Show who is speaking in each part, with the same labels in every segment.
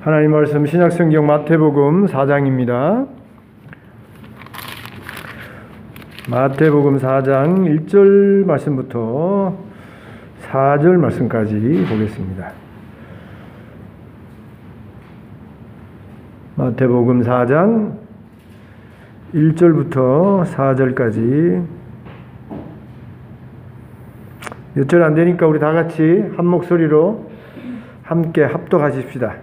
Speaker 1: 하나님 말씀 신약성경 마태복음 4장입니다. 마태복음 4장 1절 말씀부터 4절 말씀까지 보겠습니다. 마태복음 4장 1절부터 4절까지. 몇 절 안 되니까 우리 다 같이 한 목소리로 함께 합독하십시다.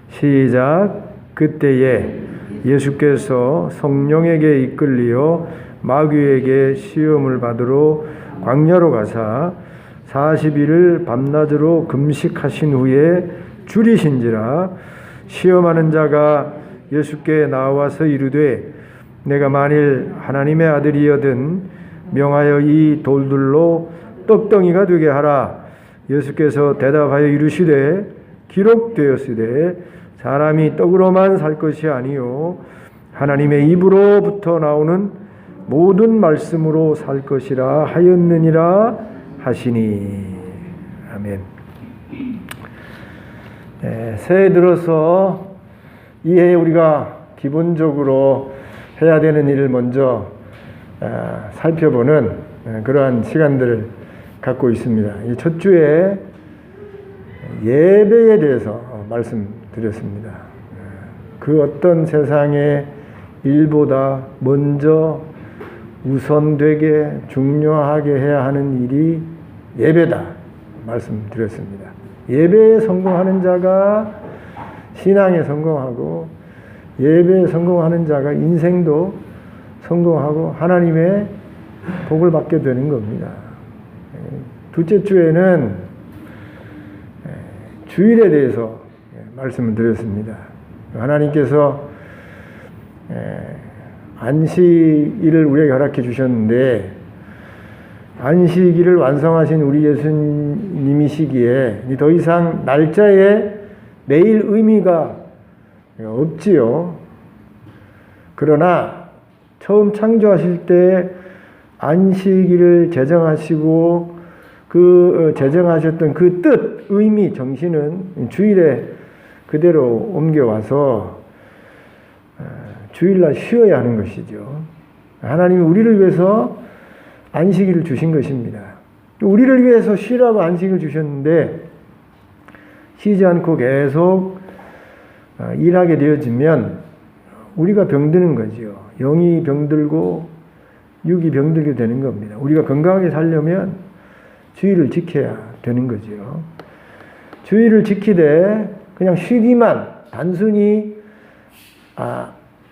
Speaker 1: 시작. 그때에 예수께서 성령에게 이끌리어 마귀에게 시험을 받으러 광야로 가사 40일을 밤낮으로 금식하신 후에 줄이신지라. 시험하는 자가 예수께 나와서 이르되 내가 만일 하나님의 아들이여든 명하여 이 돌들로 떡덩이가 되게 하라. 예수께서 대답하여 이르시되 기록되었으되 사람이 떡으로만 살 것이 아니요 하나님의 입으로부터 나오는 모든 말씀으로 살 것이라 하였느니라 하시니. 아멘. 새해 들어서 이 해에 우리가 기본적으로 해야 되는 일을 먼저 살펴보는 그러한 시간들을 갖고 있습니다. 이 첫 주에 예배에 대해서 말씀드렸습니다. 그 어떤 세상의 일보다 먼저 우선되게 중요하게 해야 하는 일이 예배다 말씀드렸습니다. 예배에 성공하는 자가 신앙에 성공하고, 예배에 성공하는 자가 인생도 성공하고 하나님의 복을 받게 되는 겁니다. 둘째 주에는 주일에 대해서 말씀을 드렸습니다. 하나님께서 안식일을 우리에게 허락해 주셨는데, 안식일을 완성하신 우리 예수님이시기에 더 이상 날짜에 매일 의미가 없지요. 그러나 처음 창조하실 때 안식일을 제정하시고 그 제정하셨던 그 뜻, 의미, 정신은 주일에 그대로 옮겨와서 주일날 쉬어야 하는 것이죠. 하나님이 우리를 위해서 안식일을 주신 것입니다. 우리를 위해서 쉬라고 안식을 주셨는데 쉬지 않고 계속 일하게 되어지면 우리가 병드는 거죠. 영이 병들고 육이 병들게 되는 겁니다. 우리가 건강하게 살려면 주일을 지켜야 되는 거죠. 주일을 지키되 그냥 쉬기만, 단순히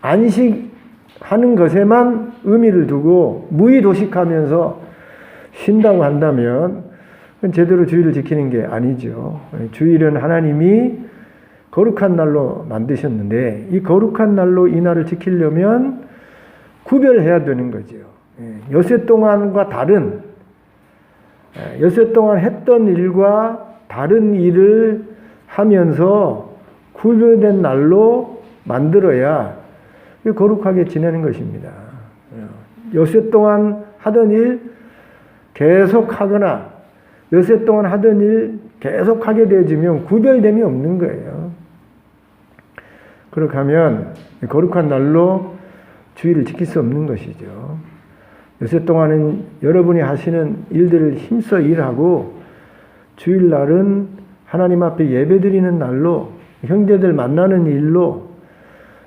Speaker 1: 안식하는 것에만 의미를 두고 무의도식하면서 쉰다고 한다면 그건 제대로 주일을 지키는 게 아니죠. 주일은 하나님이 거룩한 날로 만드셨는데 이 거룩한 날로 이 날을 지키려면 구별해야 되는 거죠. 엿새 동안과 다른, 엿새 동안 했던 일과 다른 일을 하면서 구별된 날로 만들어야 거룩하게 지내는 것입니다. 엿새 동안 하던 일 계속 하거나 엿새 동안 하던 일 계속 하게 되어지면 구별됨이 없는 거예요. 그렇게 하면 거룩한 날로 주일을 지킬 수 없는 것이죠. 엿새 동안은 여러분이 하시는 일들을 힘써 일하고 주일날은 하나님 앞에 예배드리는 날로, 형제들 만나는 일로,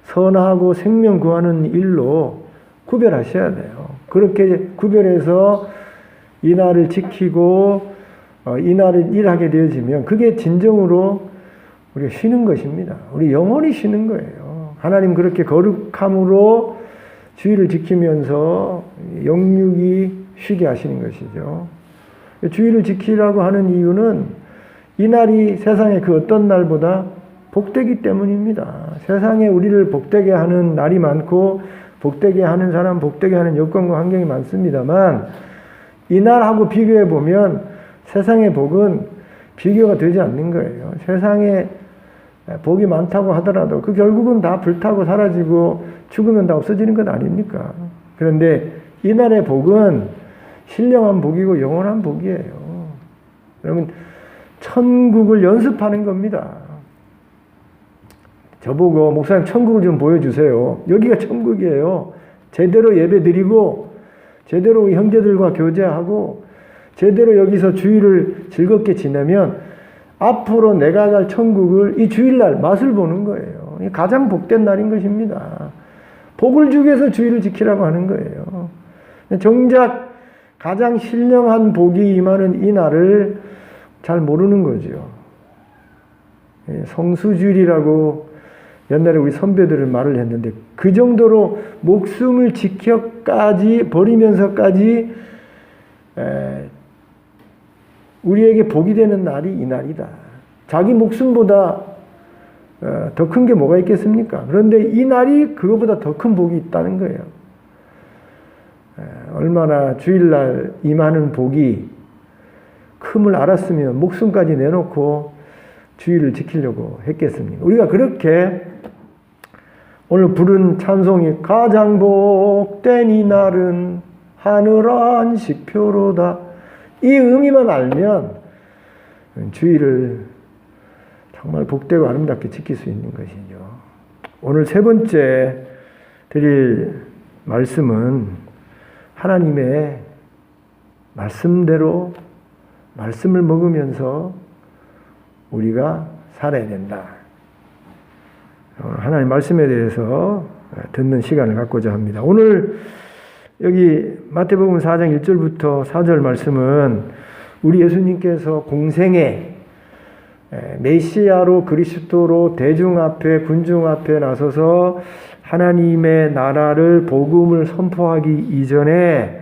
Speaker 1: 선하고 생명 구하는 일로 구별하셔야 돼요. 그렇게 구별해서 이 날을 지키고 이 날을 일하게 되어지면 그게 진정으로 우리가 쉬는 것입니다. 우리 영혼이 쉬는 거예요. 하나님 그렇게 거룩함으로 주일을 지키면서 영육이 쉬게 하시는 것이죠. 주일을 지키라고 하는 이유는 이 날이 세상의 그 어떤 날보다 복되기 때문입니다. 세상에 우리를 복되게 하는 날이 많고 복되게 하는 사람, 복되게 하는 여건과 환경이 많습니다만 이 날하고 비교해 보면 세상의 복은 비교가 되지 않는 거예요. 세상에 복이 많다고 하더라도 그 결국은 다 불타고 사라지고 죽으면 다 없어지는 것 아닙니까? 그런데 이 날의 복은 신령한 복이고 영원한 복이에요. 여러분, 천국을 연습하는 겁니다. 저보고 목사님 천국을 좀 보여주세요. 여기가 천국이에요. 제대로 예배 드리고 제대로 형제들과 교제하고 제대로 여기서 주일을 즐겁게 지내면 앞으로 내가 갈 천국을 이 주일날 맛을 보는 거예요. 가장 복된 날인 것입니다. 복을 주기 위해서 주일을 지키라고 하는 거예요. 정작 가장 신령한 복이 임하는 이 날을 잘 모르는 거죠. 성수주일이라고 옛날에 우리 선배들은 말을 했는데 그 정도로 목숨을 지켜까지 버리면서까지 우리에게 복이 되는 날이 이 날이다. 자기 목숨보다 더 큰 게 뭐가 있겠습니까? 그런데 이 날이 그거보다 더 큰 복이 있다는 거예요. 얼마나 주일날 임하는 복이 큼을 알았으면 목숨까지 내놓고 주일을 지키려고 했겠습니까? 우리가 그렇게 오늘 부른 찬송이 가장 복된 이 날은 하늘 안식표로다. 이 의미만 알면 주일을 정말 복되고 아름답게 지킬 수 있는 것이죠. 오늘 세 번째 드릴 말씀은 하나님의 말씀대로 말씀을 먹으면서 우리가 살아야 된다. 하나님 말씀에 대해서 듣는 시간을 갖고자 합니다. 오늘 여기 마태복음 4장 1절부터 4절 말씀은 우리 예수님께서 공생에 메시아로 그리스도로 대중 앞에 군중 앞에 나서서 하나님의 나라를 복음을 선포하기 이전에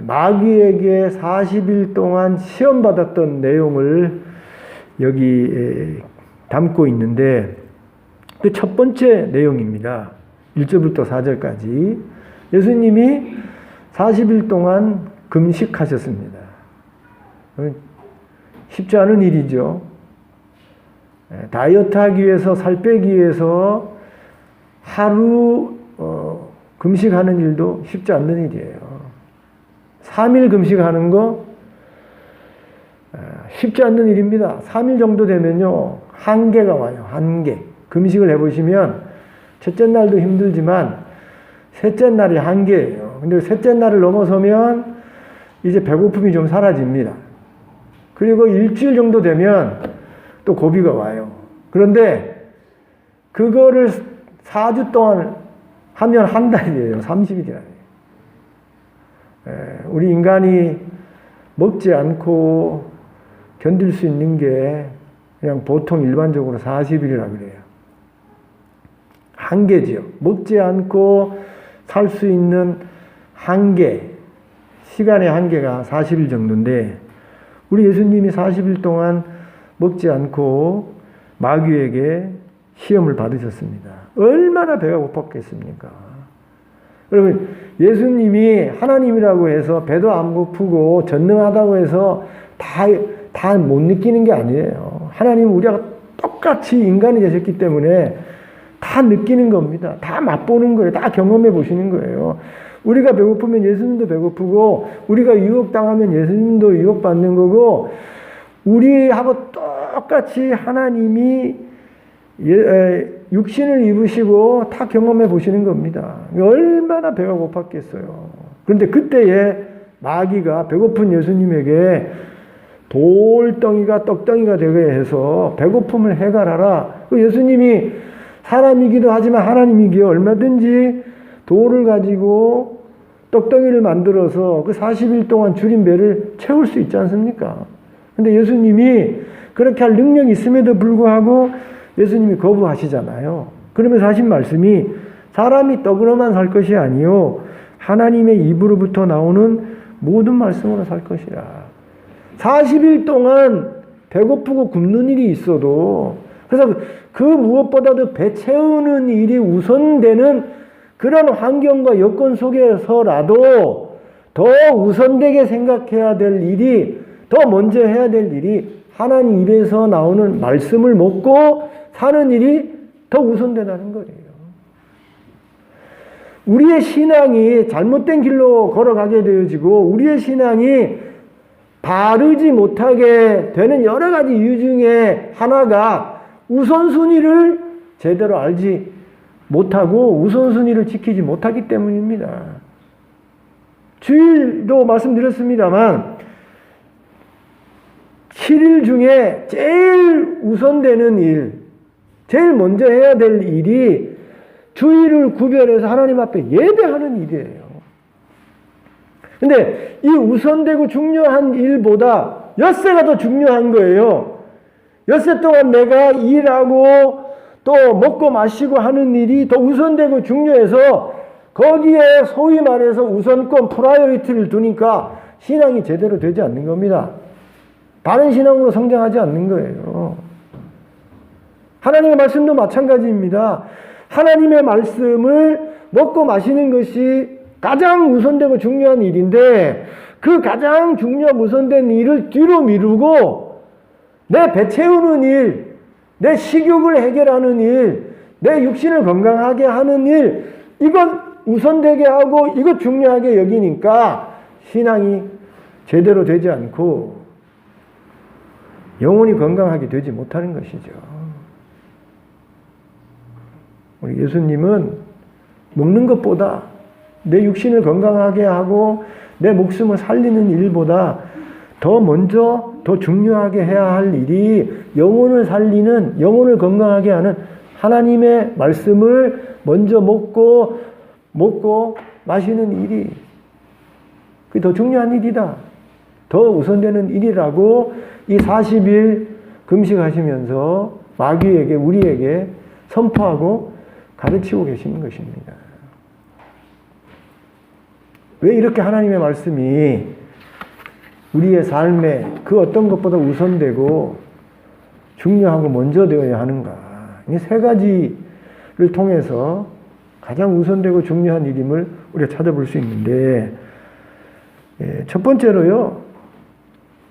Speaker 1: 마귀에게 40일 동안 시험받았던 내용을 여기 담고 있는데 그 첫 번째 내용입니다. 1절부터 4절까지 예수님이 40일 동안 금식하셨습니다. 쉽지 않은 일이죠. 다이어트 하기 위해서 살 빼기 위해서 하루 금식하는 일도 쉽지 않는 일이에요. 3일 금식하는 거 쉽지 않는 일입니다. 3일 정도 되면요 한계가 와요. 한계. 금식을 해보시면 첫째 날도 힘들지만 셋째 날이 한계예요. 근데 셋째 날을 넘어서면 이제 배고픔이 좀 사라집니다. 그리고 일주일 정도 되면 또 고비가 와요. 그런데 그거를 4주 동안 하면 한 달이에요. 30일이라니. 우리 인간이 먹지 않고 견딜 수 있는 게 그냥 보통 일반적으로 40일이라 그래요. 한계지요. 먹지 않고 살 수 있는 한계, 시간의 한계가 40일 정도인데 우리 예수님이 40일 동안 먹지 않고 마귀에게 시험을 받으셨습니다. 얼마나 배가 고팠겠습니까? 여러분, 예수님이 하나님이라고 해서 배도 안 고프고 전능하다고 해서 다 못 느끼는 게 아니에요. 하나님은 우리가 똑같이 인간이 되셨기 때문에 다 느끼는 겁니다. 다 맛보는 거예요. 다 경험해 보시는 거예요. 우리가 배고프면 예수님도 배고프고 우리가 유혹당하면 예수님도 유혹받는 거고 우리하고 똑같이 하나님이 육신을 입으시고 다 경험해 보시는 겁니다. 얼마나 배가 고팠겠어요. 그런데 그때에 마귀가 배고픈 예수님에게 돌덩이가 떡덩이가 되게 해서 배고픔을 해결하라. 예수님이 사람이기도 하지만 하나님이기에 얼마든지 돌을 가지고 떡덩이를 만들어서 그 40일 동안 줄인 배를 채울 수 있지 않습니까? 근데 예수님이 그렇게 할 능력이 있음에도 불구하고 예수님이 거부하시잖아요. 그러면서 하신 말씀이 사람이 떡으로만 살 것이 아니요 하나님의 입으로부터 나오는 모든 말씀으로 살 것이라. 40일 동안 배고프고 굶는 일이 있어도 그래서 그 무엇보다도 배 채우는 일이 우선되는 그런 환경과 여건 속에서라도 더 우선되게 생각해야 될 일이 더 먼저 해야 될 일이 하나님 입에서 나오는 말씀을 먹고 사는 일이 더 우선되다는 거예요. 우리의 신앙이 잘못된 길로 걸어가게 되어지고 우리의 신앙이 바르지 못하게 되는 여러 가지 이유 중에 하나가 우선순위를 제대로 알지 못하고 우선순위를 지키지 못하기 때문입니다. 주일도 말씀드렸습니다만 7일 중에 제일 우선되는 일, 제일 먼저 해야 될 일이 주일을 구별해서 하나님 앞에 예배하는 일이에요. 근데 이 우선되고 중요한 일보다 엿새가 더 중요한 거예요. 엿새 동안 내가 일하고 또 먹고 마시고 하는 일이 더 우선되고 중요해서 거기에 소위 말해서 우선권 프라이어리티를 두니까 신앙이 제대로 되지 않는 겁니다. 바른 신앙으로 성장하지 않는 거예요. 하나님의 말씀도 마찬가지입니다. 하나님의 말씀을 먹고 마시는 것이 가장 우선되고 중요한 일인데 그 가장 중요한 우선된 일을 뒤로 미루고 내 배 채우는 일, 내 식욕을 해결하는 일, 내 육신을 건강하게 하는 일, 이건 우선되게 하고 이것 중요하게 여기니까 신앙이 제대로 되지 않고 영혼이 건강하게 되지 못하는 것이죠. 우리 예수님은 먹는 것보다 내 육신을 건강하게 하고 내 목숨을 살리는 일보다 더 먼저 더 중요하게 해야 할 일이 영혼을 살리는, 영혼을 건강하게 하는 하나님의 말씀을 먼저 먹고 마시는 일이 그게 더 중요한 일이다. 더 우선되는 일이라고 이 40일 금식하시면서 마귀에게, 우리에게 선포하고 가르치고 계시는 것입니다. 왜 이렇게 하나님의 말씀이 우리의 삶에 그 어떤 것보다 우선되고 중요하고 먼저 되어야 하는가? 이 세 가지를 통해서 가장 우선되고 중요한 일임을 우리가 찾아볼 수 있는데, 첫 번째로요,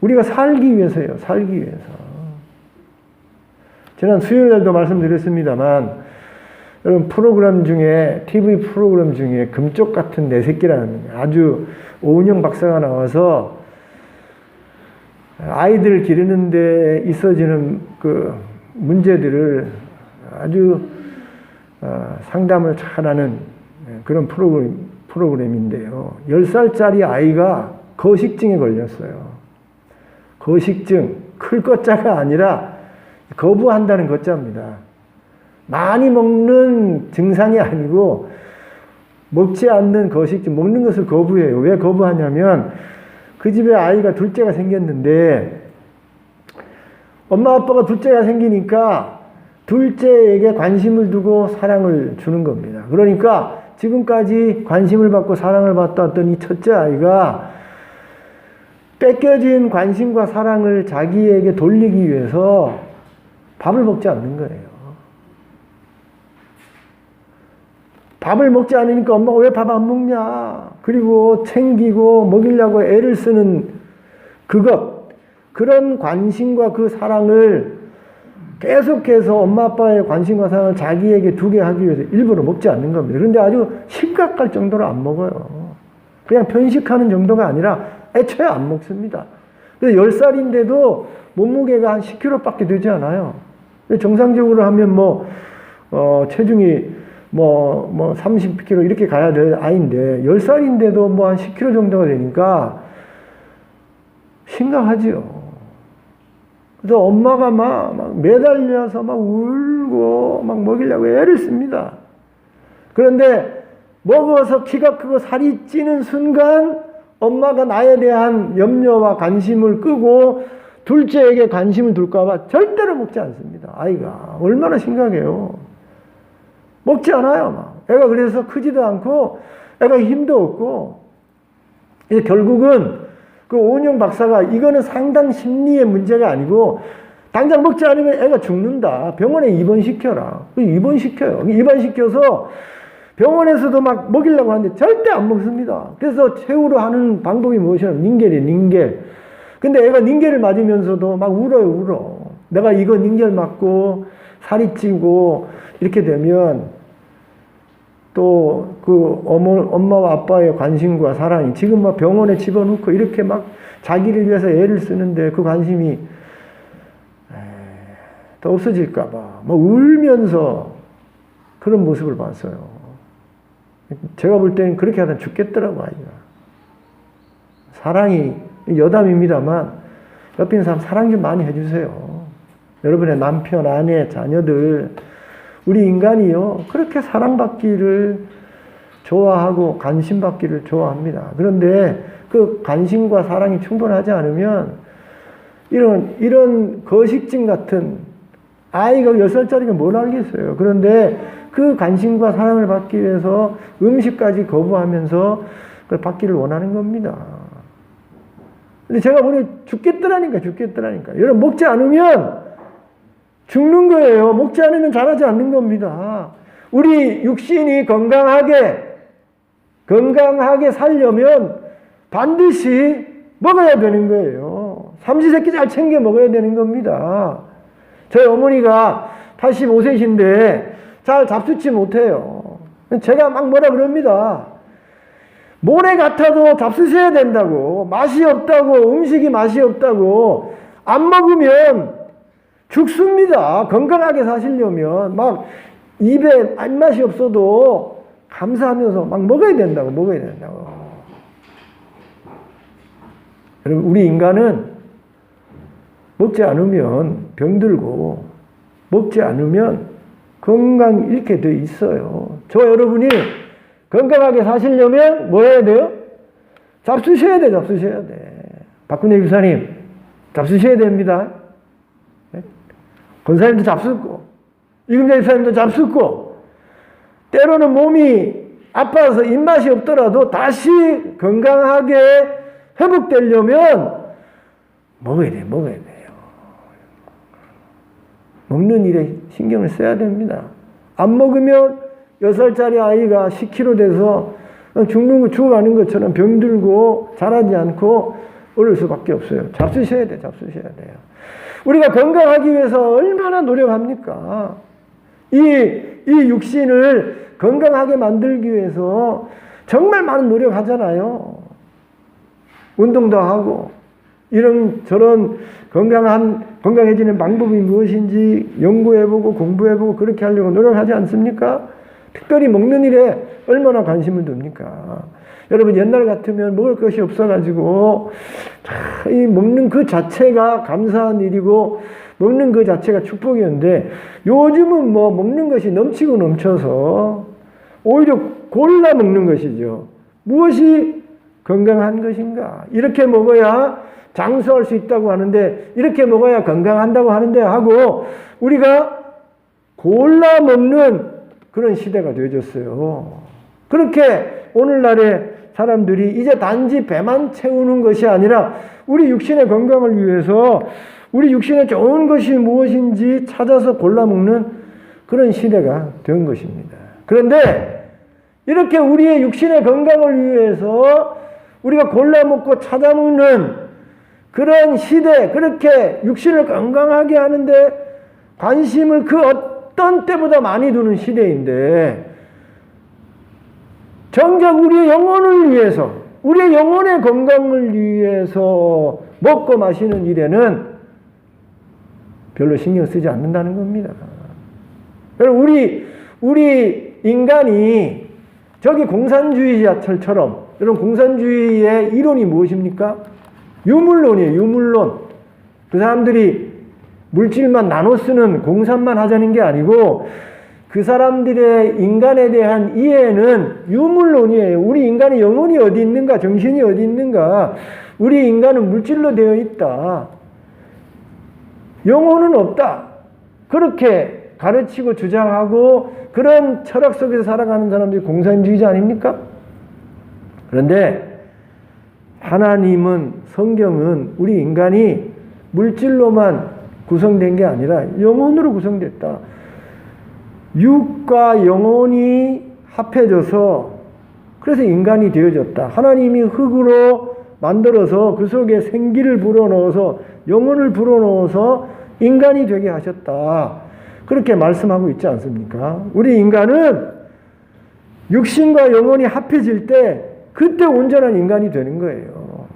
Speaker 1: 우리가 살기 위해서요, 살기 위해서. 지난 수요일날도 말씀드렸습니다만, 여러분 프로그램 중에, TV 프로그램 중에 금쪽 같은 내 새끼라는 아주 오은영 박사가 나와서 아이들 기르는 데 있어지는 그 문제들을 아주 상담을 잘하는 그런 프로그램인데요. 10살짜리 아이가 거식증에 걸렸어요. 거식증, 클 것자가 아니라 거부한다는 것자입니다. 많이 먹는 증상이 아니고 먹지 않는 거식증, 먹는 것을 거부해요. 왜 거부하냐면 그 집에 아이가 둘째가 생겼는데 엄마 아빠가 둘째가 생기니까 둘째에게 관심을 두고 사랑을 주는 겁니다. 그러니까 지금까지 관심을 받고 사랑을 받았던 이 첫째 아이가 뺏겨진 관심과 사랑을 자기에게 돌리기 위해서 밥을 먹지 않는 거예요. 밥을 먹지 않으니까 엄마가 왜 밥 안 먹냐? 그리고 챙기고 먹이려고 애를 쓰는 그런 관심과 그 사랑을 계속해서 엄마 아빠의 관심과 사랑을 자기에게 두게 하기 위해서 일부러 먹지 않는 겁니다. 그런데 아주 심각할 정도로 안 먹어요. 그냥 편식하는 정도가 아니라 애초에 안 먹습니다. 그래서 10살인데도 몸무게가 한 10kg밖에 되지 않아요. 정상적으로 하면 체중이 30kg 이렇게 가야 될 아이인데 10살인데도 한 10kg 정도가 되니까 심각하지요. 그래서 엄마가 막 매달려서 막 울고 막 먹이려고 애를 씁니다. 그런데 먹어서 키가 크고 살이 찌는 순간 엄마가 나에 대한 염려와 관심을 끄고 둘째에게 관심을 둘까봐 절대로 먹지 않습니다. 아이가 얼마나 심각해요. 먹지 않아요. 애가 그래서 크지도 않고 애가 힘도 없고 결국은 그 오은영 박사가 이거는 상당 심리의 문제가 아니고 당장 먹지 않으면 애가 죽는다. 병원에 입원시켜라. 입원시켜요. 입원시켜서 병원에서도 막 먹이려고 하는데 절대 안 먹습니다. 그래서 최후로 하는 방법이 무엇이냐면 닌겔. 근데 애가 닌겔을 맞으면서도 막 울어. 내가 이거 닌겔 맞고 살이 찌고 이렇게 되면 또 그 엄마와 아빠의 관심과 사랑이 지금 막 병원에 집어넣고 이렇게 막 자기를 위해서 애를 쓰는데 그 관심이 더 없어질까봐 막 울면서 그런 모습을 봤어요. 제가 볼 때는 그렇게 하다 죽겠더라고, 아이가. 사랑이, 여담입니다만, 옆에 있는 사람 사랑 좀 많이 해주세요. 여러분의 남편, 아내, 자녀들, 우리 인간이요, 그렇게 사랑받기를 좋아하고 관심받기를 좋아합니다. 그런데 그 관심과 사랑이 충분하지 않으면 이런 거식증 같은 아이가 10살짜리가 뭘 알겠어요. 그런데 그 관심과 사랑을 받기 위해서 음식까지 거부하면서 그걸 받기를 원하는 겁니다. 근데 제가 보니 죽겠더라니까. 여러분, 먹지 않으면 죽는 거예요. 먹지 않으면 자라지 않는 겁니다. 우리 육신이 건강하게 살려면 반드시 먹어야 되는 거예요. 삼시세끼 잘 챙겨 먹어야 되는 겁니다. 저희 어머니가 85세이신데 잘 잡수치 못해요. 제가 막 뭐라 그럽니다. 모래 같아도 잡수셔야 된다고. 맛이 없다고, 음식이 맛이 없다고. 안 먹으면 죽습니다. 건강하게 사시려면 막 입에 입맛이 없어도 감사하면서 막 먹어야 된다고. 여러분, 우리 인간은 먹지 않으면 병들고 먹지 않으면 건강 잃게 돼 있어요. 저 여러분이 건강하게 사시려면 뭐 해야 돼요? 잡수셔야 돼. 박근혜 집사님, 잡수셔야 됩니다. 권사님도 잡수고, 이금자 집사님도 잡수고, 때로는 몸이 아파서 입맛이 없더라도 다시 건강하게 회복되려면 먹어야 돼요. 먹는 일에 신경을 써야 됩니다. 안 먹으면 6살짜리 아이가 10kg 돼서 죽어가는 것처럼 병들고 자라지 않고 어릴 수밖에 없어요. 잡수셔야 돼요. 우리가 건강하기 위해서 얼마나 노력합니까? 이 육신을 건강하게 만들기 위해서 정말 많은 노력하잖아요. 운동도 하고, 이런저런 건강해지는 방법이 무엇인지 연구해보고 공부해보고 그렇게 하려고 노력하지 않습니까? 특별히 먹는 일에 얼마나 관심을 둡니까? 여러분, 옛날 같으면 먹을 것이 없어가지고 이 먹는 그 자체가 감사한 일이고 먹는 그 자체가 축복이었는데, 요즘은 뭐 먹는 것이 넘치고 넘쳐서 오히려 골라 먹는 것이죠. 무엇이 건강한 것인가? 이렇게 먹어야 장수할 수 있다고 하는데, 이렇게 먹어야 건강한다고 하는데 하고 우리가 골라 먹는 그런 시대가 되어졌어요. 그렇게 오늘날의 사람들이 이제 단지 배만 채우는 것이 아니라 우리 육신의 건강을 위해서 우리 육신에 좋은 것이 무엇인지 찾아서 골라 먹는 그런 시대가 된 것입니다. 그런데 이렇게 우리의 육신의 건강을 위해서 우리가 골라 먹고 찾아 먹는 그런 시대, 그렇게 육신을 건강하게 하는데 관심을 그 어떤 때보다 많이 두는 시대인데, 정작 우리의 영혼을 위해서, 우리의 영혼의 건강을 위해서 먹고 마시는 일에는 별로 신경 쓰지 않는다는 겁니다. 여러분, 우리 인간이 저기 공산주의자처럼, 여러분, 공산주의의 이론이 무엇입니까? 유물론이에요, 유물론. 그 사람들이 물질만 나눠 쓰는 공산만 하자는 게 아니고, 그 사람들의 인간에 대한 이해는 유물론이에요. 우리 인간의 영혼이 어디 있는가, 정신이 어디 있는가. 우리 인간은 물질로 되어 있다. 영혼은 없다. 그렇게 가르치고 주장하고 그런 철학 속에서 살아가는 사람들이 공산주의자 아닙니까? 그런데 하나님은, 성경은 우리 인간이 물질로만 구성된 게 아니라 영혼으로 구성됐다. 육과 영혼이 합해져서 그래서 인간이 되어졌다. 하나님이 흙으로 만들어서 그 속에 생기를 불어넣어서 영혼을 불어넣어서 인간이 되게 하셨다. 그렇게 말씀하고 있지 않습니까? 우리 인간은 육신과 영혼이 합해질 때 그때 온전한 인간이 되는 거예요.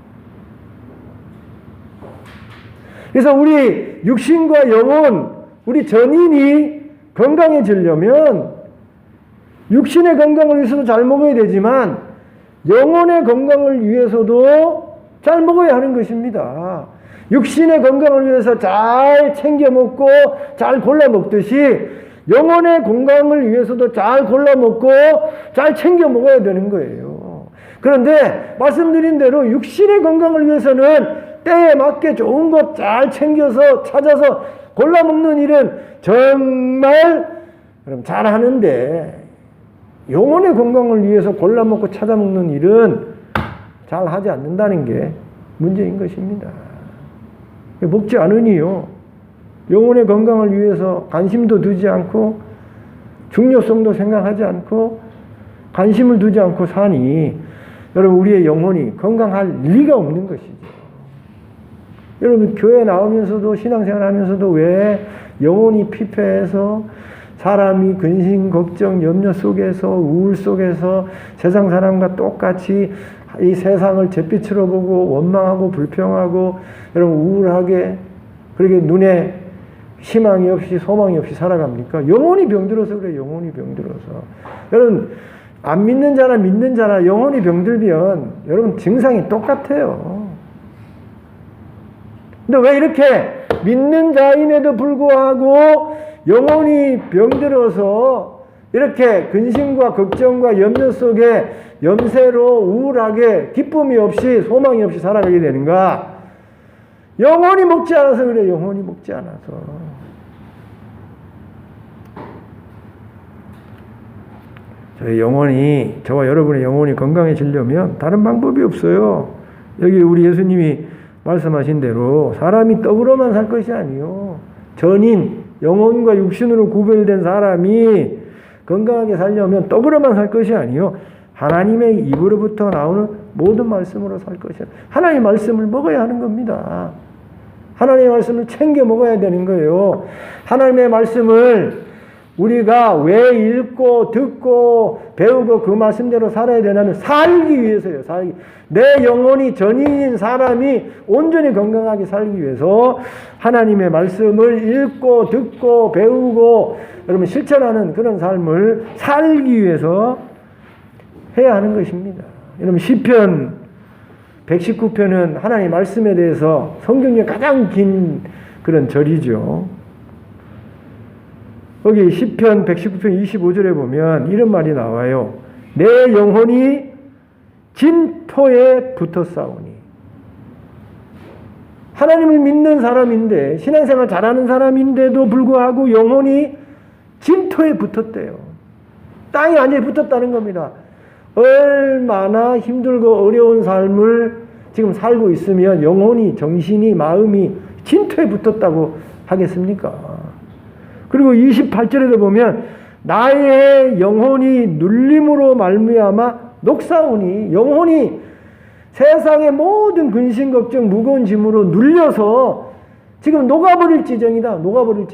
Speaker 1: 그래서 우리 육신과 영혼, 우리 전인이 건강해지려면 육신의 건강을 위해서도 잘 먹어야 되지만 영혼의 건강을 위해서도 잘 먹어야 하는 것입니다. 육신의 건강을 위해서 잘 챙겨 먹고 잘 골라 먹듯이 영혼의 건강을 위해서도 잘 골라 먹고 잘 챙겨 먹어야 되는 거예요. 그런데 말씀드린 대로 육신의 건강을 위해서는 때에 맞게 좋은 것 잘 챙겨서 찾아서 골라 먹는 일은 정말 잘 하는데 영혼의 건강을 위해서 골라 먹고 찾아 먹는 일은 잘 하지 않는다는 게 문제인 것입니다. 먹지 않으니요. 영혼의 건강을 위해서 관심도 두지 않고 중요성도 생각하지 않고 관심을 두지 않고 사니 여러분 우리의 영혼이 건강할 리가 없는 것이죠. 여러분 교회 나오면서도 신앙생활 하면서도 왜 영혼이 피폐해서 사람이 근심, 걱정, 염려 속에서 우울 속에서 세상 사람과 똑같이 이 세상을 잿빛으로 보고 원망하고 불평하고 여러분 우울하게 그렇게 눈에 희망이 없이 소망이 없이 살아갑니까? 영혼이 병들어서 그래요. 영혼이 병들어서. 여러분 안 믿는 자나 믿는 자나 영혼이 병들면 여러분 증상이 똑같아요. 근데 왜 이렇게 믿는 자임에도 불구하고 영혼이 병들어서 이렇게 근심과 걱정과 염려 속에 염세로 우울하게 기쁨이 없이 소망이 없이 살아가게 되는가? 영혼이 먹지 않아서 그래. 영혼이 먹지 않아서. 저희 영혼이, 저와 여러분의 영혼이 건강해지려면 다른 방법이 없어요. 여기 우리 예수님이 말씀하신 대로 사람이 떡으로만 살 것이 아니요. 전인, 영혼과 육신으로 구별된 사람이 건강하게 살려면 떡으로만 살 것이 아니요. 하나님의 입으로부터 나오는 모든 말씀으로 살 것이야. 하나님의 말씀을 먹어야 하는 겁니다. 하나님의 말씀을 챙겨 먹어야 되는 거예요. 하나님의 말씀을 우리가 왜 읽고 듣고 배우고 그 말씀대로 살아야 되냐면 살기 위해서요. 내 영혼이 전인인 사람이 온전히 건강하게 살기 위해서 하나님의 말씀을 읽고 듣고 배우고 여러분 실천하는 그런 삶을 살기 위해서 해야 하는 것입니다. 여러분 시편 119편은 하나님의 말씀에 대해서 성경 중에 가장 긴 그런 절이죠. 거기 시편 119편 25절에 보면 이런 말이 나와요. 내 영혼이 진토에 붙었사오니. 하나님을 믿는 사람인데 신앙생활 잘하는 사람인데도 불구하고 영혼이 진토에 붙었대요. 땅에 완전히 붙었다는 겁니다. 얼마나 힘들고 어려운 삶을 지금 살고 있으면 영혼이, 정신이, 마음이 진토에 붙었다고 하겠습니까? 그리고 28절에도 보면 나의 영혼이 눌림으로 말미암아 녹사오니, 영혼이 세상의 모든 근심, 걱정, 무거운 짐으로 눌려서 지금 녹아버릴 지경이다. 녹아버릴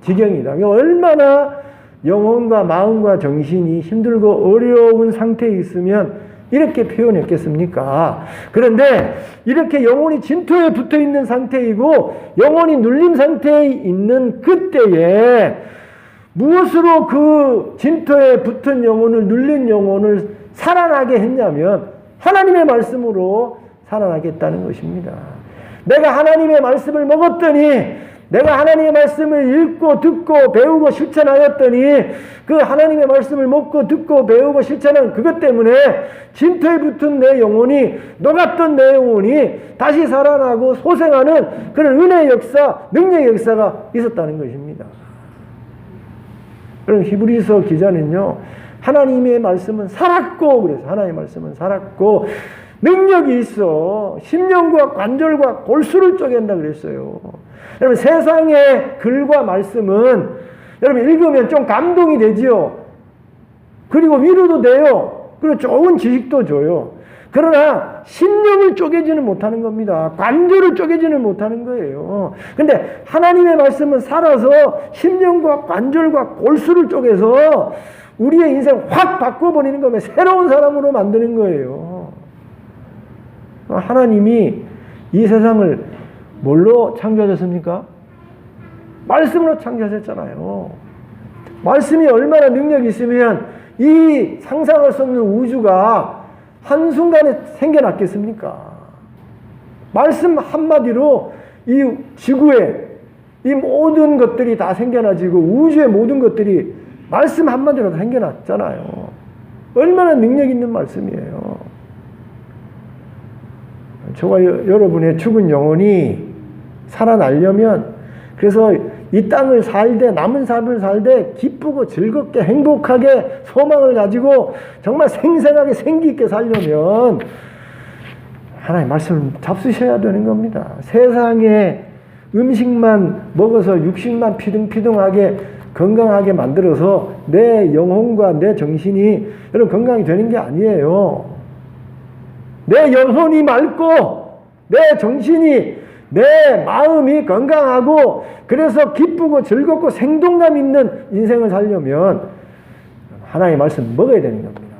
Speaker 1: 지경이다. 얼마나 영혼과 마음과 정신이 힘들고 어려운 상태에 있으면 이렇게 표현했겠습니까? 그런데 이렇게 영혼이 진토에 붙어 있는 상태이고 영혼이 눌림 상태에 있는 그때에 무엇으로 그 진토에 붙은 영혼을, 눌린 영혼을 살아나게 했냐면 하나님의 말씀으로 살아나게 했다는 것입니다. 내가 하나님의 말씀을 먹었더니, 내가 하나님의 말씀을 읽고 듣고 배우고 실천하였더니 그 하나님의 말씀을 먹고 듣고 배우고 실천한 그것 때문에 진토에 붙은 내 영혼이, 녹았던 내 영혼이 다시 살아나고 소생하는 그런 은혜의 역사, 능력의 역사가 있었다는 것입니다. 그럼 히브리서 기자는요, 하나님의 말씀은 살았고, 그래서 하나님의 말씀은 살았고 능력이 있어 심령과 관절과 골수를 쪼갠다 그랬어요. 여러분 세상의 글과 말씀은 여러분 읽으면 좀 감동이 되지요. 그리고 위로도 돼요. 그리고 좋은 지식도 줘요. 그러나 심령을 쪼개지는 못하는 겁니다. 관절을 쪼개지는 못하는 거예요. 근데 하나님의 말씀은 살아서 심령과 관절과 골수를 쪼개서 우리의 인생 확 바꿔버리는 거면 새로운 사람으로 만드는 거예요. 하나님이 이 세상을 뭘로 창조하셨습니까? 말씀으로 창조하셨잖아요. 말씀이 얼마나 능력이 있으면 이 상상할 수 없는 우주가 한순간에 생겨났겠습니까? 말씀 한마디로 이 지구에 이 모든 것들이 다 생겨나지고 우주의 모든 것들이 말씀 한마디로 다 생겨났잖아요. 얼마나 능력 있는 말씀이에요. 저와 여러분의 죽은 영혼이 살아나려면, 그래서 이 땅을 살되 남은 삶을 살되 기쁘고 즐겁게 행복하게 소망을 가지고 정말 생생하게 생기 있게 살려면 하나님 말씀을 잡수셔야 되는 겁니다. 세상에 음식만 먹어서 육식만 피둥피둥하게 건강하게 만들어서 내 영혼과 내 정신이 여러분 건강이 되는 게 아니에요. 내 영혼이 맑고 내 정신이 내 마음이 건강하고 그래서 기쁘고 즐겁고 생동감 있는 인생을 살려면 하나님의 말씀 먹어야 되는 겁니다.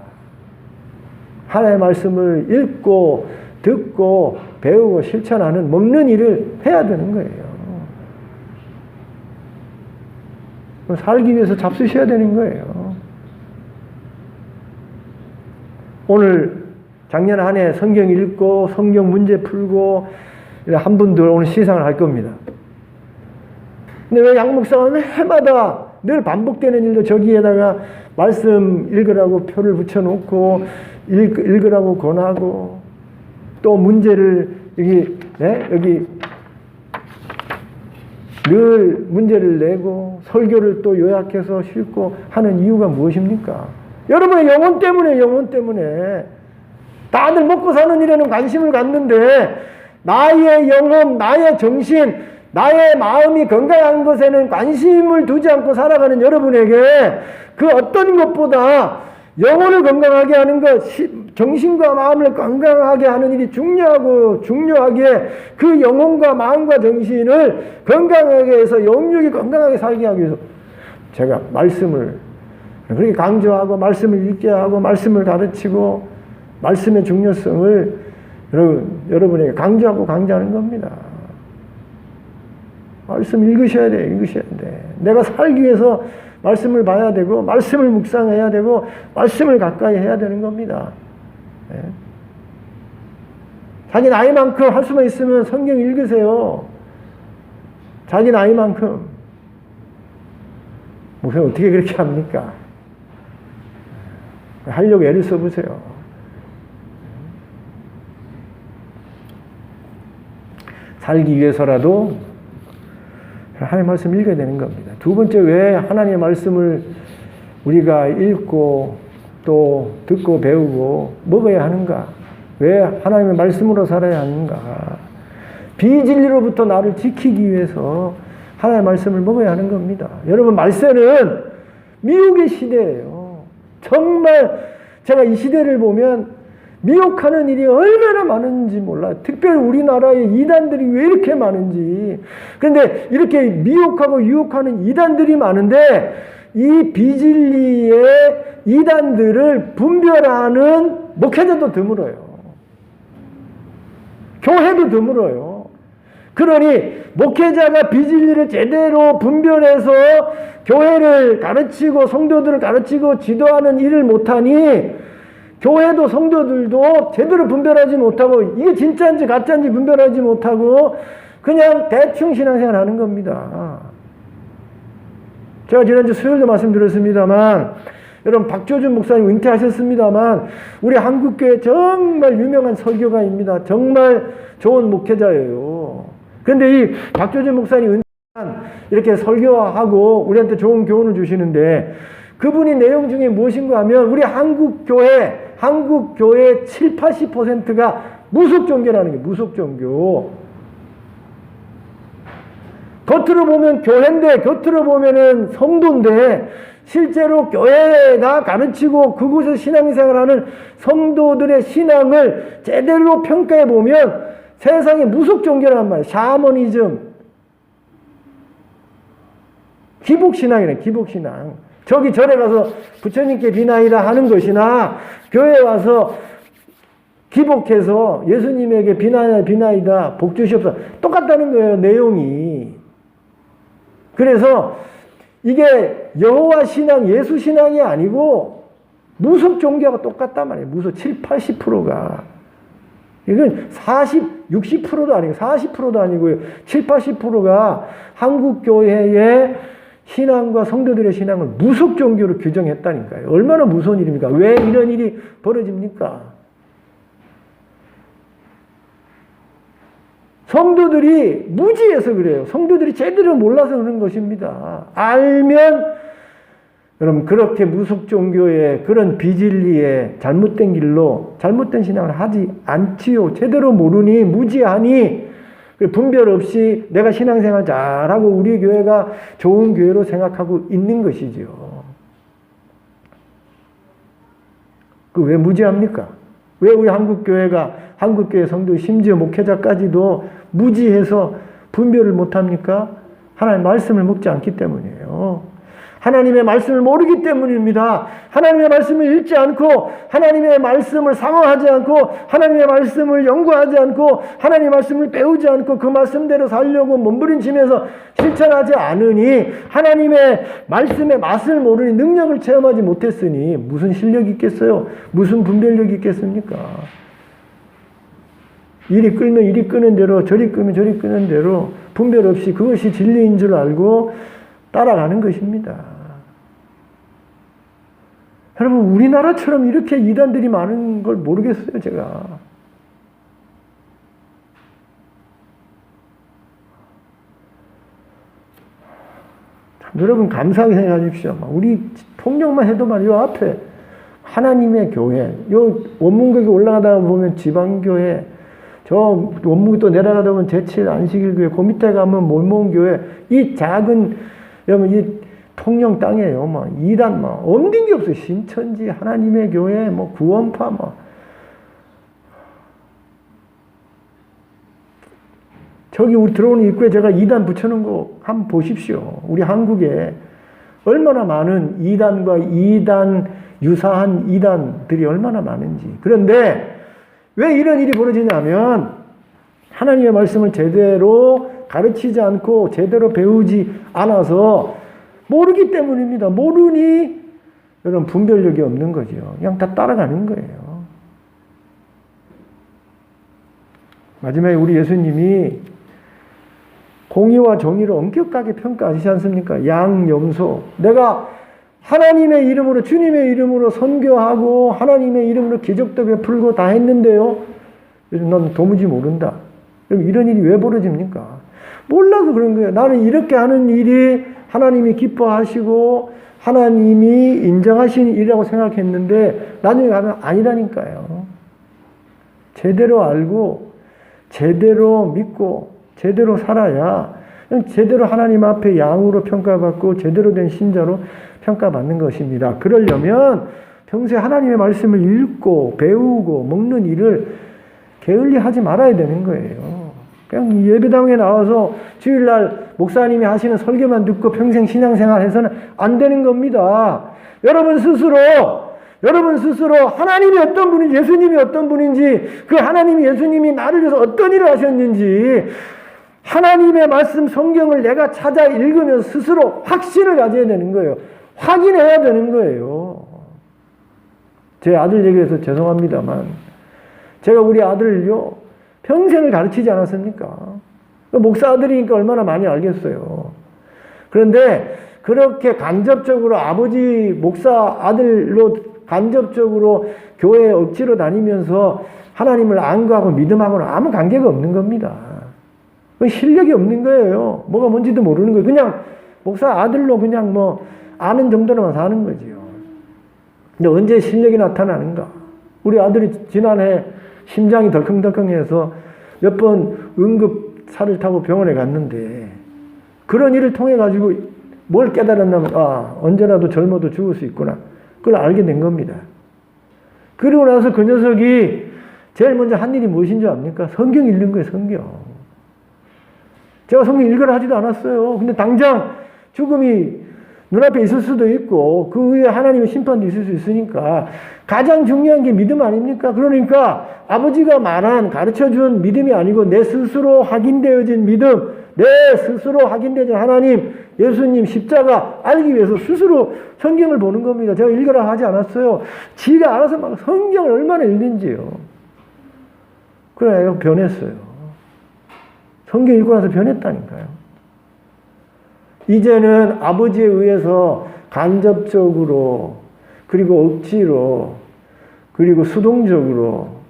Speaker 1: 하나님의 말씀을 읽고 듣고 배우고 실천하는 먹는 일을 해야 되는 거예요. 살기 위해서 잡수셔야 되는 거예요. 오늘 작년 한 해 성경 읽고 성경 문제 풀고 한 분들 오늘 시상을 할 겁니다. 근데 왜 양목사는 해마다 늘 반복되는 일도 저기에다가 말씀 읽으라고 표를 붙여놓고 읽으라고 권하고 또 문제를 여기 늘 문제를 내고 설교를 또 요약해서 싣고 하는 이유가 무엇입니까? 여러분의 영혼 때문에 다들 먹고 사는 일에는 관심을 갖는데 나의 영혼, 나의 정신, 나의 마음이 건강한 것에는 관심을 두지 않고 살아가는 여러분에게 그 어떤 것보다 영혼을 건강하게 하는 것, 정신과 마음을 건강하게 하는 일이 중요하게 그 영혼과 마음과 정신을 건강하게 해서 영육이 건강하게 살게 하기 위해서 제가 말씀을 그렇게 강조하고 말씀을 읽게 하고 말씀을 가르치고 말씀의 중요성을 여러분에게 강조하는 겁니다. 말씀 읽으셔야 돼. 내가 살기 위해서 말씀을 봐야 되고 말씀을 묵상해야 되고 말씀을 가까이 해야 되는 겁니다. 네. 자기 나이만큼 할 수만 있으면 성경 읽으세요. 자기 나이만큼. 목사님 어떻게 그렇게 합니까? 하려고 애를 써보세요. 살기 위해서라도 하나님의 말씀 읽어야 되는 겁니다. 두 번째, 왜 하나님의 말씀을 우리가 읽고 또 듣고 배우고 먹어야 하는가? 왜 하나님의 말씀으로 살아야 하는가? 비진리로부터 나를 지키기 위해서 하나님의 말씀을 먹어야 하는 겁니다. 여러분, 말세는 미혹의 시대예요. 정말 제가 이 시대를 보면 미혹하는 일이 얼마나 많은지 몰라요. 특별히 우리나라에 이단들이 왜 이렇게 많은지. 그런데 이렇게 미혹하고 유혹하는 이단들이 많은데 이 비진리의 이단들을 분별하는 목회자도 드물어요. 교회도 드물어요. 그러니 목회자가 비진리를 제대로 분별해서 교회를 가르치고 성도들을 가르치고 지도하는 일을 못하니 교회도 성도들도 제대로 분별하지 못하고 이게 진짜인지 가짜인지 분별하지 못하고 그냥 대충 신앙생활 하는 겁니다. 제가 지난주 수요일도 말씀드렸습니다만 여러분 박조준 목사님 은퇴하셨습니다만 우리 한국교회 정말 유명한 설교가입니다. 정말 좋은 목회자예요. 그런데 이 박조준 목사님 이렇게 설교하고 우리한테 좋은 교훈을 주시는데 그분이 내용 중에 무엇인가 하면 우리 한국교회 7, 80%가 무속종교라는 게 무속종교. 겉으로 보면 교회인데 겉으로 보면은 성도인데 실제로 교회가 가르치고 그곳에서 신앙생활하는 성도들의 신앙을 제대로 평가해 보면 세상에 무속종교란 말이에요. 샤머니즘, 기복신앙이래. 기복신앙. 저기 절에 가서 부처님께 비나이다 하는 것이나 교회에 와서 기복해서 예수님에게 비나이다 복 주시옵소서 똑같다는 거예요. 내용이. 그래서 이게 여호와 신앙, 예수 신앙이 아니고 무속 종교가 똑같단 말이에요. 무속 70-80%가. 이건 60%도 아니고 40%도 아니고요. 70-80%가 한국교회의 신앙과 성도들의 신앙을 무속 종교로 규정했다니까요. 얼마나 무서운 일입니까? 왜 이런 일이 벌어집니까? 성도들이 무지해서 그래요. 성도들이 제대로 몰라서 그런 것입니다. 알면 여러분 그렇게 무속 종교의 그런 비진리에 잘못된 길로 잘못된 신앙을 하지 않지요. 제대로 모르니 무지하니 분별 없이 내가 신앙생활 잘하고 우리 교회가 좋은 교회로 생각하고 있는 것이죠. 그 왜 무지합니까? 왜 우리 한국교회 성도 심지어 목회자까지도 무지해서 분별을 못합니까? 하나님의 말씀을 먹지 않기 때문이에요. 하나님의 말씀을 모르기 때문입니다. 하나님의 말씀을 읽지 않고 하나님의 말씀을 상호하지 않고 하나님의 말씀을 연구하지 않고 하나님의 말씀을 배우지 않고 그 말씀대로 살려고 몸부림치면서 실천하지 않으니 하나님의 말씀의 맛을 모르니 능력을 체험하지 못했으니 무슨 실력이 있겠어요? 무슨 분별력이 있겠습니까? 이리 끌면 이리 끄는 대로 저리 끄면 저리 끄는 대로 분별 없이 그것이 진리인 줄 알고 따라가는 것입니다. 여러분 우리나라처럼 이렇게 이단들이 많은 걸 모르겠어요 제가. 참, 여러분 감사하게 생각하십시오. 우리 통역만 해도 말이요 앞에 하나님의 교회 요 원문극에 올라가다 보면 지방교회 저 원문극 또 내려가다 보면 제7 안식일교회 그 밑에 가면 몰몬교회 이 작은 여러분 이 통영 땅이에요. 뭐 이단 뭐 없는 게 없어요. 신천지 하나님의 교회 뭐 구원파 뭐 저기 우리 들어오는 입구에 제가 이단 붙여놓은 거 한번 보십시오. 우리 한국에 얼마나 많은 이단과 이단 유사한 이단들이 얼마나 많은지. 그런데 왜 이런 일이 벌어지냐면 하나님의 말씀을 제대로 가르치지 않고 제대로 배우지 않아서 모르기 때문입니다. 모르니 여러분 분별력이 없는 거죠. 그냥 다 따라가는 거예요. 마지막에 우리 예수님이 공의와 정의를 엄격하게 평가하시지 않습니까? 양, 염소. 내가 하나님의 이름으로 주님의 이름으로 선교하고 하나님의 이름으로 기적도 베풀고 다 했는데요. 넌 도무지 모른다. 그럼 이런 일이 왜 벌어집니까? 몰라서 그런 거예요. 나는 이렇게 하는 일이 하나님이 기뻐하시고 하나님이 인정하시는 일이라고 생각했는데 나중에 가면 아니라니까요. 제대로 알고 제대로 믿고 제대로 살아야 제대로 하나님 앞에 양으로 평가받고 제대로 된 신자로 평가받는 것입니다. 그러려면 평소에 하나님의 말씀을 읽고 배우고 먹는 일을 게을리 하지 말아야 되는 거예요. 그냥 예배당에 나와서 주일날 목사님이 하시는 설교만 듣고 평생 신앙생활 해서는 안 되는 겁니다. 여러분 스스로 하나님이 어떤 분인지 예수님이 어떤 분인지 그 하나님이 예수님이 나를 위해서 어떤 일을 하셨는지 하나님의 말씀 성경을 내가 찾아 읽으면서 스스로 확신을 가져야 되는 거예요. 확인해야 되는 거예요. 제 아들 얘기해서 죄송합니다만 제가 우리 아들을요 평생을 가르치지 않았습니까? 목사 아들이니까 얼마나 많이 알겠어요. 그런데 그렇게 간접적으로 아버지 목사 아들로 간접적으로 교회에 억지로 다니면서 하나님을 안구하고 믿음하고는 아무 관계가 없는 겁니다. 실력이 없는 거예요. 뭐가 뭔지도 모르는 거예요. 그냥 목사 아들로 그냥 뭐 아는 정도로만 사는 거지요. 근데 언제 실력이 나타나는가? 우리 아들이 지난해 심장이 덜컹덜컹해서 몇 번 응급차를 타고 병원에 갔는데 그런 일을 통해 가지고 뭘 깨달았냐면 언제라도 젊어도 죽을 수 있구나. 그걸 알게 된 겁니다. 그리고 나서 그 녀석이 제일 먼저 한 일이 무엇인 줄 압니까? 성경 읽는 거예요. 성경. 제가 성경 읽으라 하지도 않았어요. 근데 당장 죽음이 눈앞에 있을 수도 있고 그 위에 하나님의 심판도 있을 수 있으니까 가장 중요한 게 믿음 아닙니까? 그러니까 아버지가 말한 가르쳐준 믿음이 아니고 내 스스로 확인되어진 믿음 내 스스로 확인되지 하나님, 예수님, 십자가 알기 위해서 스스로 성경을 보는 겁니다. 제가 읽으라 하지 않았어요. 지가 알아서 막 성경을 얼마나 읽는지요. 그래요. 변했어요. 성경 읽고 나서 변했다니까요. 이제는 아버지에 의해서 간접적으로, 그리고 억지로, 그리고 수동적으로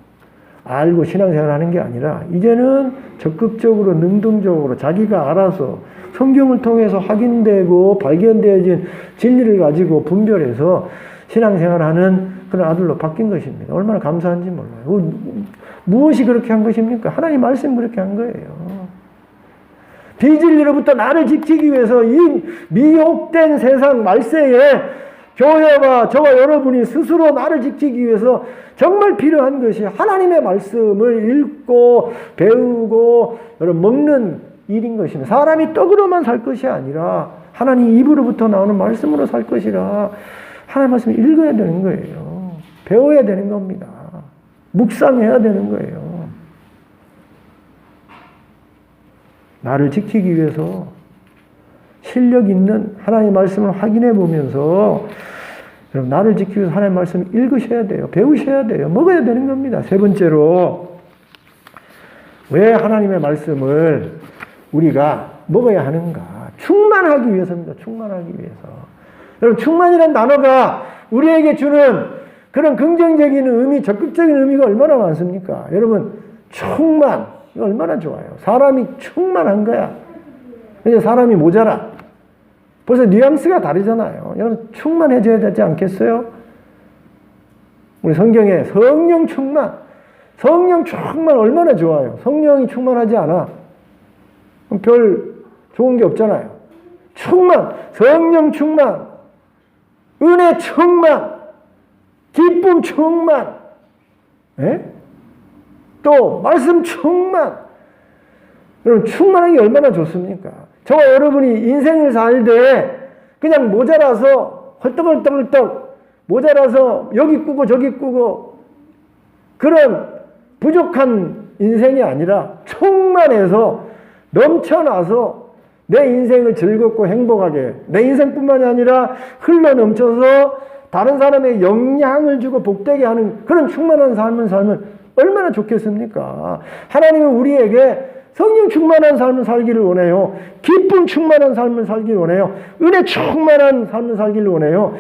Speaker 1: 알고 신앙생활 하는 게 아니라 이제는 적극적으로, 능동적으로 자기가 알아서 성경을 통해서 확인되고 발견되어진 진리를 가지고 분별해서 신앙생활하는 그런 아들로 바뀐 것입니다. 얼마나 감사한지 몰라요. 무엇이 그렇게 한 것입니까? 하나님 말씀이 그렇게 한 거예요. 비진리로부터 나를 지키기 위해서 이 미혹된 세상 말세에 교회와 저와 여러분이 스스로 나를 지키기 위해서 정말 필요한 것이 하나님의 말씀을 읽고 배우고 먹는 일인 것입니다. 사람이 떡으로만 살 것이 아니라 하나님 입으로부터 나오는 말씀으로 살 것이라 하나님 말씀을 읽어야 되는 거예요. 배워야 되는 겁니다. 묵상해야 되는 거예요. 나를 지키기 위해서 실력 있는 하나님의 말씀을 확인해 보면서 여러분 나를 지키기 위해서 하나님의 말씀을 읽으셔야 돼요. 배우셔야 돼요. 먹어야 되는 겁니다. 세 번째로 왜 하나님의 말씀을 우리가 먹어야 하는가? 충만하기 위해서입니다. 충만하기 위해서. 여러분 충만이라는 단어가 우리에게 주는 그런 긍정적인 의미, 적극적인 의미가 얼마나 많습니까? 여러분 충만 이거 얼마나 좋아요. 사람이 충만한 거야. 이제 사람이 모자라. 벌써 뉘앙스가 다르잖아요. 여러분 충만해져야 되지 않겠어요? 우리 성경에 성령 충만 얼마나 좋아요. 성령이 충만하지 않아. 그럼 별 좋은 게 없잖아요. 충만, 성령 충만, 은혜 충만, 기쁨 충만, 예? 또 말씀 충만. 여러분 충만한 게 얼마나 좋습니까? 저와 여러분이 인생을 살 때 그냥 모자라서 헐떡헐떡 모자라서 여기 꾸고 저기 꾸고 그런 부족한 인생이 아니라 충만해서 넘쳐나서 내 인생을 즐겁고 행복하게, 내 인생뿐만이 아니라 흘러 넘쳐서 다른 사람의 영향을 주고 복되게 하는 그런 충만한 삶을 살면 얼마나 좋겠습니까? 하나님은 우리에게 성령 충만한 삶을 살기를 원해요. 기쁨 충만한 삶을 살기를 원해요. 은혜 충만한 삶을 살기를 원해요.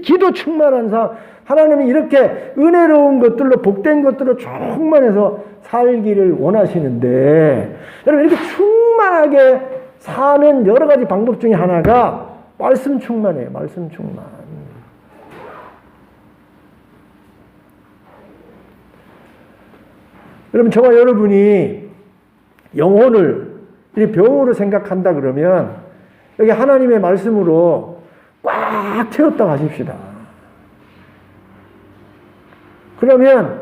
Speaker 1: 기도 충만한 삶. 하나님은 이렇게 은혜로운 것들로 복된 것들로 충만해서 살기를 원하시는데 여러분 이렇게 충만하게 사는 여러 가지 방법 중에 하나가 말씀 충만이에요. 말씀 충만. 여러분 저와 여러분이 영혼을 병으로 생각한다 그러면 여기 하나님의 말씀으로 꽉 채웠다고 하십시다. 그러면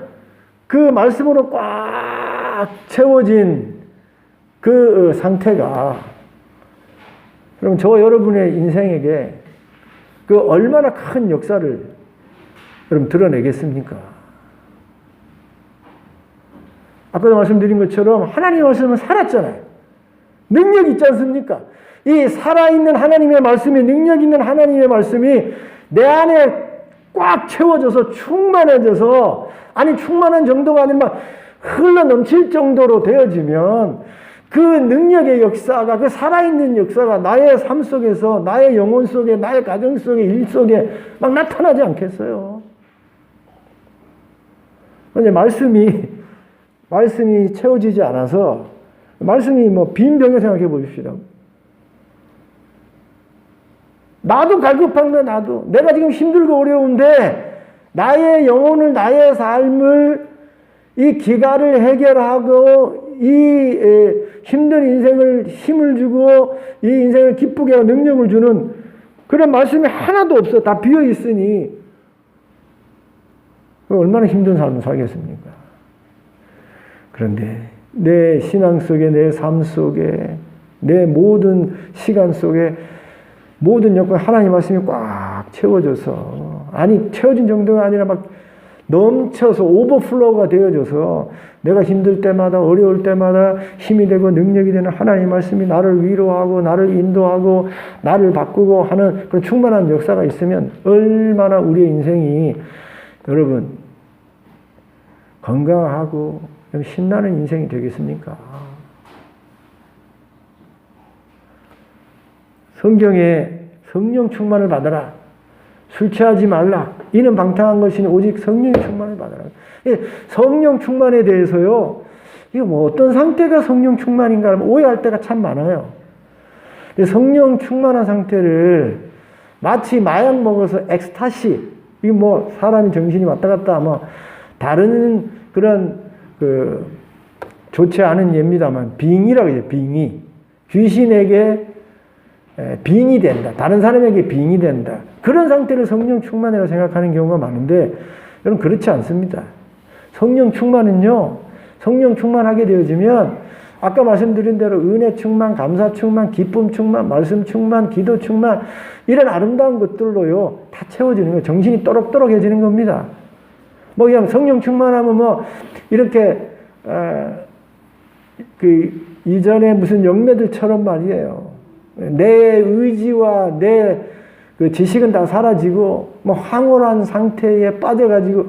Speaker 1: 그 말씀으로 꽉 채워진 그 상태가 그럼 저와 여러분의 인생에게 그 얼마나 큰 역사를 여러분 드러내겠습니까? 아까도 말씀드린 것처럼 하나님의 말씀은 살았잖아요. 능력 있지 않습니까? 이 살아있는 하나님의 말씀이, 능력 있는 하나님의 말씀이 내 안에 꽉 채워져서 충만해져서, 아니 충만한 정도가 아니라 막 흘러 넘칠 정도로 되어지면 그 능력의 역사가, 그 살아있는 역사가 나의 삶 속에서, 나의 영혼 속에, 나의 가정 속에, 일 속에 막 나타나지 않겠어요? 그런데 말씀이 채워지지 않아서, 말씀이 빈 병을 생각해 보십시다. 나도 갈급한 거야, 나도. 내가 지금 힘들고 어려운데, 나의 영혼을, 나의 삶을, 이 기가를 해결하고, 이 힘든 인생을 힘을 주고, 이 인생을 기쁘게 하고 능력을 주는 그런 말씀이 하나도 없어. 다 비어 있으니, 얼마나 힘든 삶을 살겠습니까? 그런데 내 신앙 속에, 내 삶 속에, 내 모든 시간 속에 모든 여건 하나님 말씀이 꽉 채워져서, 아니 채워진 정도가 아니라 막 넘쳐서 오버플로우가 되어져서 내가 힘들 때마다 어려울 때마다 힘이 되고 능력이 되는 하나님의 말씀이 나를 위로하고 나를 인도하고 나를 바꾸고 하는 그런 충만한 역사가 있으면 얼마나 우리의 인생이 여러분 건강하고 신나는 인생이 되겠습니까? 성경에 성령 충만을 받아라. 술 취하지 말라. 이는 방탕한 것이니 오직 성령 충만을 받아라. 성령 충만에 대해서요. 이거 뭐 어떤 상태가 성령 충만인가 하면 오해할 때가 참 많아요. 성령 충만한 상태를 마치 마약 먹어서 엑스타시, 이게 뭐 사람이 정신이 왔다 갔다 하면 다른 그런 좋지 않은 예입니다만 빙의라고 해요. 빙의. 귀신에게 빙이 된다. 다른 사람에게 빙이 된다. 그런 상태를 성령 충만이라고 생각하는 경우가 많은데 여러분 그렇지 않습니다. 성령 충만은요. 성령 충만하게 되어지면 아까 말씀드린 대로 은혜 충만, 감사 충만, 기쁨 충만, 말씀 충만, 기도 충만 이런 아름다운 것들로요. 다 채워지는 거예요. 정신이 또록또록해지는 겁니다. 뭐 그냥 성령 충만하면 뭐 이렇게 이전에 무슨 영매들처럼 말이에요. 내 의지와 내 그 지식은 다 사라지고 뭐 황홀한 상태에 빠져가지고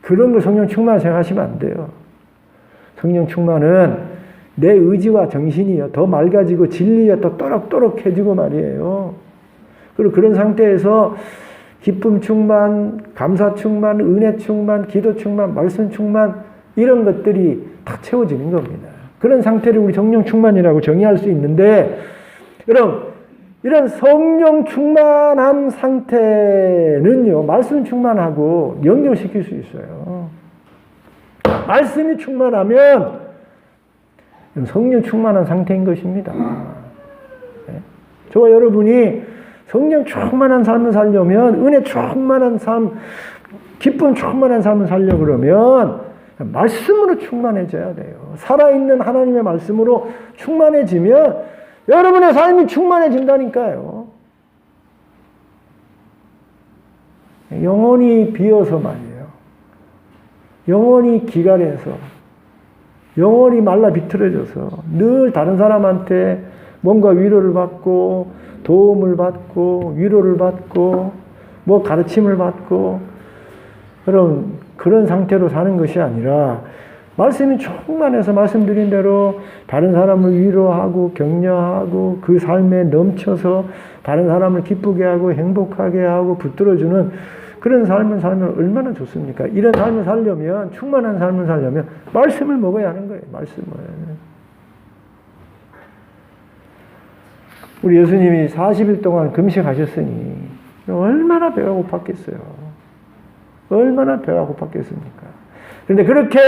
Speaker 1: 그런 걸 성령 충만 생각하시면 안 돼요. 성령 충만은 내 의지와 정신이요 더 맑아지고 진리가 더 또록또록해지고 말이에요. 그리고 그런 상태에서 기쁨 충만, 감사 충만, 은혜 충만, 기도 충만, 말씀 충만 이런 것들이 다 채워지는 겁니다. 그런 상태를 우리 성령 충만이라고 정의할 수 있는데 여러분 이런 성령 충만한 상태는요 말씀 충만하고 연결시킬 수 있어요. 말씀이 충만하면 성령 충만한 상태인 것입니다. 저와 여러분이 성령 충만한 삶을 살려면 은혜 충만한 삶, 기쁨 충만한 삶을 살려고 그러면 말씀으로 충만해져야 돼요. 살아있는 하나님의 말씀으로 충만해지면 여러분의 삶이 충만해진다니까요. 영혼이 비어서 말이에요. 영혼이 기갈해서 영혼이 말라 비틀어져서 늘 다른 사람한테 뭔가 위로를 받고 도움을 받고 위로를 받고 뭐 가르침을 받고 여러분 그런 상태로 사는 것이 아니라 말씀이 충만해서 말씀드린 대로 다른 사람을 위로하고 격려하고 그 삶에 넘쳐서 다른 사람을 기쁘게 하고 행복하게 하고 붙들어주는 그런 삶을 살면 얼마나 좋습니까? 이런 삶을 살려면 충만한 삶을 살려면 말씀을 먹어야 하는 거예요. 말씀을. 우리 예수님이 40일 동안 금식하셨으니 얼마나 배가 고팠겠어요. 얼마나 배가 고팠겠습니까? 그런데 그렇게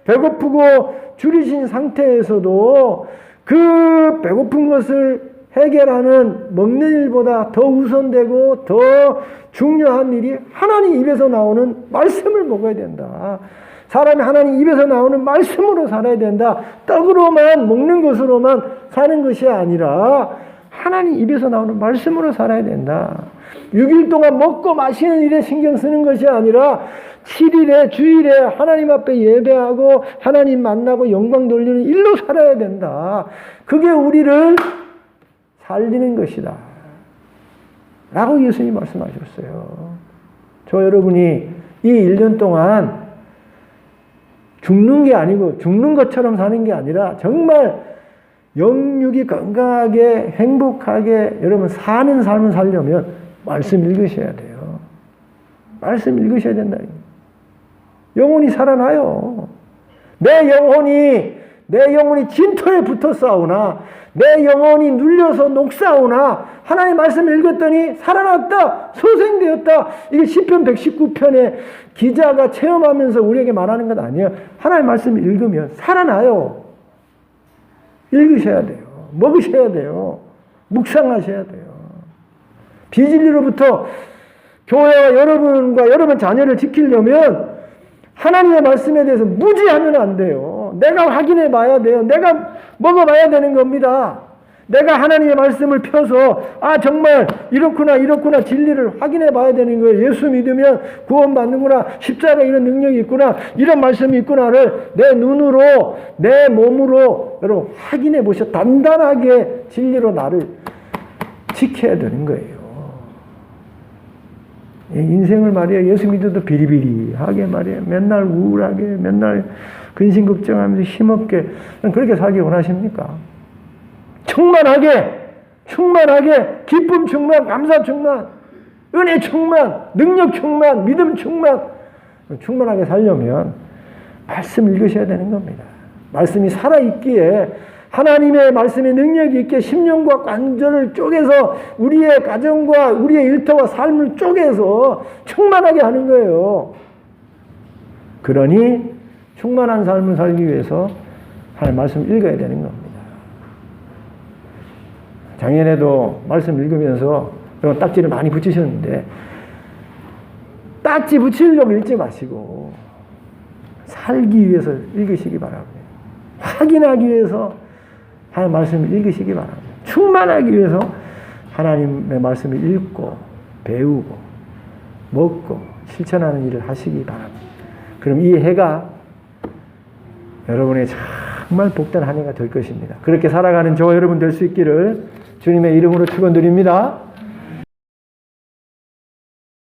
Speaker 1: 배고프고 줄이신 상태에서도 그 배고픈 것을 해결하는 먹는 일보다 더 우선되고 더 중요한 일이 하나님 입에서 나오는 말씀을 먹어야 된다. 사람이 하나님 입에서 나오는 말씀으로 살아야 된다. 떡으로만 먹는 것으로만 사는 것이 아니라 하나님 입에서 나오는 말씀으로 살아야 된다. 6일 동안 먹고 마시는 일에 신경 쓰는 것이 아니라 7일에 주일에 하나님 앞에 예배하고 하나님 만나고 영광 돌리는 일로 살아야 된다. 그게 우리를 살리는 것이다. 라고 예수님이 말씀하셨어요. 저 여러분이 이 1년 동안 죽는 게 아니고 죽는 것처럼 사는 게 아니라 정말 영육이 건강하게 행복하게 여러분 사는 삶을 살려면 말씀 읽으셔야 돼요. 말씀 읽으셔야 된다. 영혼이 살아나요. 내 영혼이 진토에 붙어 싸우나 내 영혼이 눌려서 녹사오나 하나님 말씀 읽었더니 살아났다. 소생되었다. 이게 시편 119편에 기자가 체험하면서 우리에게 말하는 건 아니에요. 하나님 말씀 읽으면 살아나요. 읽으셔야 돼요. 먹으셔야 돼요. 묵상하셔야 돼요. 비진리로부터 교회와 여러분과 여러분 자녀를 지키려면 하나님의 말씀에 대해서 무지하면 안 돼요. 내가 확인해 봐야 돼요. 내가 먹어봐야 되는 겁니다. 내가 하나님의 말씀을 펴서 정말 이렇구나 진리를 확인해 봐야 되는 거예요. 예수 믿으면 구원받는구나, 십자가에 이런 능력이 있구나, 이런 말씀이 있구나를 내 눈으로 내 몸으로 여러분 확인해 보셔. 단단하게 진리로 나를 지켜야 되는 거예요. 인생을 말이야 예수 믿어도 비리비리하게 말이야 맨날 우울하게 맨날 근심걱정하면서 힘없게 그렇게 살기 원하십니까? 충만하게 기쁨 충만, 감사 충만, 은혜 충만, 능력 충만, 믿음 충만, 충만하게 살려면 말씀 읽으셔야 되는 겁니다. 말씀이 살아있기에 하나님의 말씀의 능력이 있게 심령과 관절을 쪼개서 우리의 가정과 우리의 일터와 삶을 쪼개서 충만하게 하는 거예요. 그러니 충만한 삶을 살기 위해서 하나님 말씀 읽어야 되는 겁니다. 작년에도 말씀 읽으면서 딱지를 많이 붙이셨는데 딱지 붙이려고 읽지 마시고 살기 위해서 읽으시기 바랍니다. 확인하기 위해서 하나님의 말씀을 읽으시기 바랍니다. 충만하기 위해서 하나님의 말씀을 읽고 배우고 먹고 실천하는 일을 하시기 바랍니다. 그럼 이 해가 여러분의 정말 복된 한 해가 될 것입니다. 그렇게 살아가는 저와 여러분 될 수 있기를 주님의 이름으로 축원드립니다.